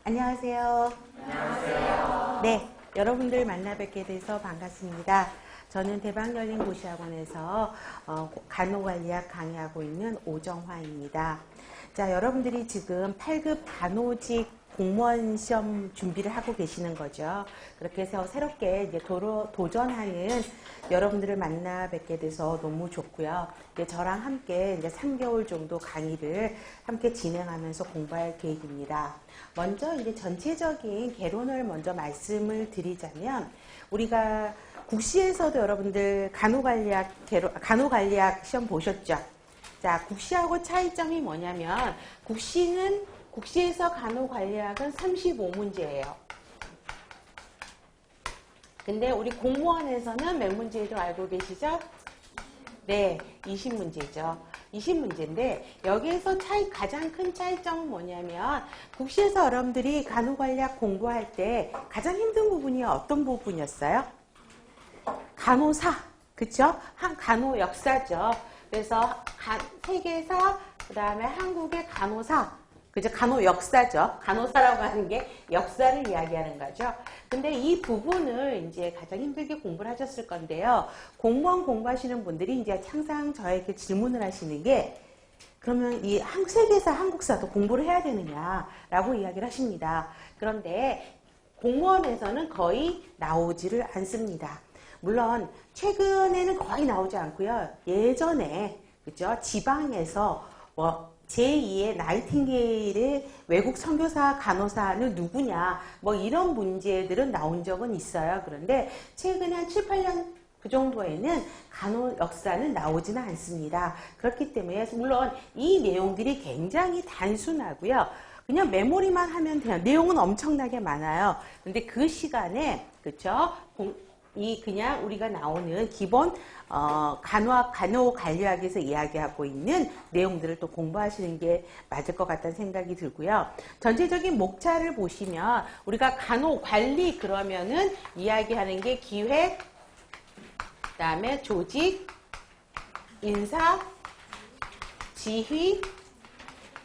안녕하세요. 안녕하세요. 네, 여러분들 만나 뵙게 돼서 반갑습니다. 저는 대박열린고시학원에서 간호관리학 강의하고 있는 오정화입니다. 자, 여러분들이 지금 8급 간호직 공무원 시험 준비를 하고 계시는 거죠. 그렇게 해서 새롭게 이제 도전하는 여러분들을 만나 뵙게 돼서 너무 좋고요. 이제 저랑 함께 이제 3개월 정도 강의를 함께 진행하면서 공부할 계획입니다. 먼저 이제 전체적인 개론을 먼저 말씀을 드리자면, 우리가 국시에서도 여러분들 간호관리학 시험 보셨죠? 자, 국시하고 차이점이 뭐냐면, 국시에서 간호관리학은 35문제예요. 근데 우리 공무원에서는 몇 문제도 알고 계시죠? 네, 20문제죠. 20문제인데 여기에서 가장 큰 차이점은 뭐냐면, 국시에서 여러분들이 간호관리학 공부할 때 가장 힘든 부분이 어떤 부분이었어요? 간호사, 그쵸? 간호 역사죠. 그래서 세계사, 그 다음에 한국의 간호사, 그죠? 간호 역사죠. 간호사라고 하는 게 역사를 이야기하는 거죠. 근데 이 부분을 이제 가장 힘들게 공부를 하셨을 건데요. 공무원 공부하시는 분들이 이제 항상 저에게 질문을 하시는 게, 그러면 이 세계사, 한국사도 공부를 해야 되느냐라고 이야기를 하십니다. 그런데 공무원에서는 거의 나오지를 않습니다. 물론 최근에는 거의 나오지 않고요. 예전에, 그죠? 지방에서 제2의 나이팅게일의 외국 선교사 간호사는 누구냐, 이런 문제들은 나온 적은 있어요. 그런데 최근에 한 7, 8년 그 정도에는 간호 역사는 나오지는 않습니다. 그렇기 때문에 물론 이 내용들이 굉장히 단순하고요. 그냥 메모리만 하면 돼요. 내용은 엄청나게 많아요. 근데 그 시간에, 그쵸? 그냥 우리가 나오는 기본 간호관리학에서 이야기하고 있는 내용들을 또 공부하시는 게 맞을 것 같다는 생각이 들고요. 전체적인 목차를 보시면 우리가 간호관리 그러면은 이야기하는 게 기획, 그 다음에 조직, 인사, 지휘,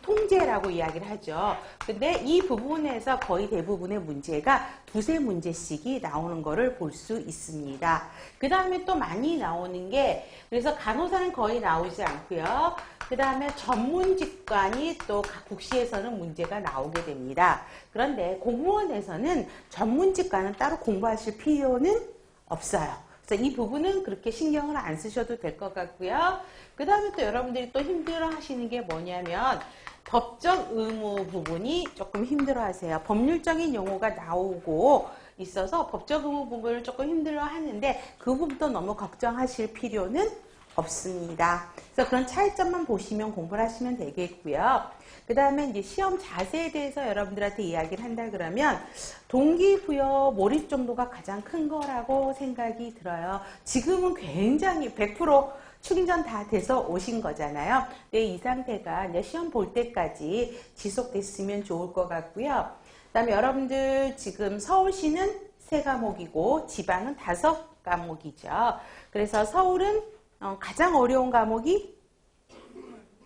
통제라고 이야기를 하죠. 근데 이 부분에서 거의 대부분의 문제가 두세 문제씩이 나오는 거를 볼 수 있습니다. 그 다음에 또 많이 나오는 게, 그래서 간호사는 거의 나오지 않고요. 그 다음에 전문직관이 또 각 국시에서는 문제가 나오게 됩니다. 그런데 공무원에서는 전문직관은 따로 공부하실 필요는 없어요. 그래서 이 부분은 그렇게 신경을 안 쓰셔도 될 것 같고요. 그 다음에 또 여러분들이 또 힘들어 하시는 게 뭐냐면, 법적 의무 부분이 조금 힘들어 하세요. 법률적인 용어가 나오고 있어서 법적 의무 부분을 조금 힘들어 하는데, 그 부분도 너무 걱정하실 필요는 없습니다. 그래서 그런 차이점만 보시면 공부를 하시면 되겠고요. 그 다음에 이제 시험 자세에 대해서 여러분들한테 이야기를 한다 그러면, 동기부여 몰입 정도가 가장 큰 거라고 생각이 들어요. 지금은 굉장히 100% 충전 다 돼서 오신 거잖아요. 근데 이 상태가 이제 시험 볼 때까지 지속됐으면 좋을 것 같고요. 그 다음에 여러분들 지금 서울시는 3과목이고 지방은 5과목이죠. 그래서 서울은 가장 어려운 과목이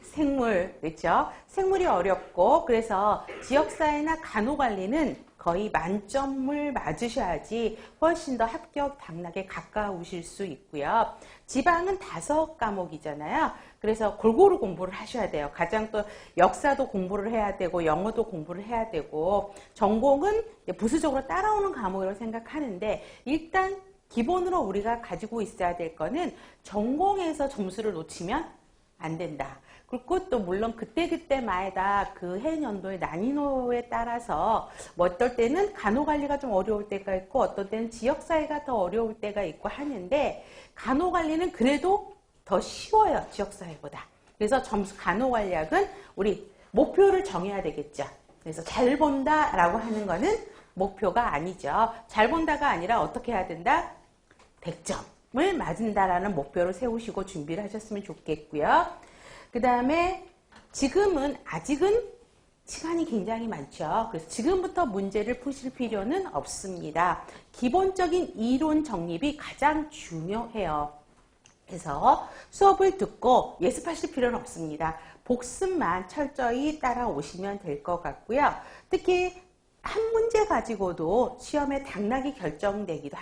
생물, 그렇죠? 생물이 어렵고, 그래서 지역사회나 간호관리는 거의 만점을 맞으셔야지 훨씬 더 합격 당락에 가까우실 수 있고요. 지방은 5과목이잖아요. 그래서 골고루 공부를 하셔야 돼요. 가장 또 역사도 공부를 해야 되고, 영어도 공부를 해야 되고, 전공은 부수적으로 따라오는 과목이라고 생각하는데, 일단 기본으로 우리가 가지고 있어야 될 거는 전공에서 점수를 놓치면 안 된다. 그리고 또 물론 그때그때마다 그 해년도의 난이도에 따라서 어떨 때는 간호관리가 좀 어려울 때가 있고, 어떨 때는 지역사회가 더 어려울 때가 있고 하는데, 간호관리는 그래도 더 쉬워요, 지역사회보다. 그래서 간호관리학은 우리 목표를 정해야 되겠죠. 그래서 잘 본다라고 하는 거는 목표가 아니죠. 잘 본다가 아니라 어떻게 해야 된다? 100점을 맞은다라는 목표를 세우시고 준비를 하셨으면 좋겠고요. 그 다음에 아직은 시간이 굉장히 많죠. 그래서 지금부터 문제를 푸실 필요는 없습니다. 기본적인 이론 정립이 가장 중요해요. 그래서 수업을 듣고 예습하실 필요는 없습니다. 복습만 철저히 따라오시면 될 것 같고요. 특히 가지고도 시험에 당락이 결정되기도 합니다.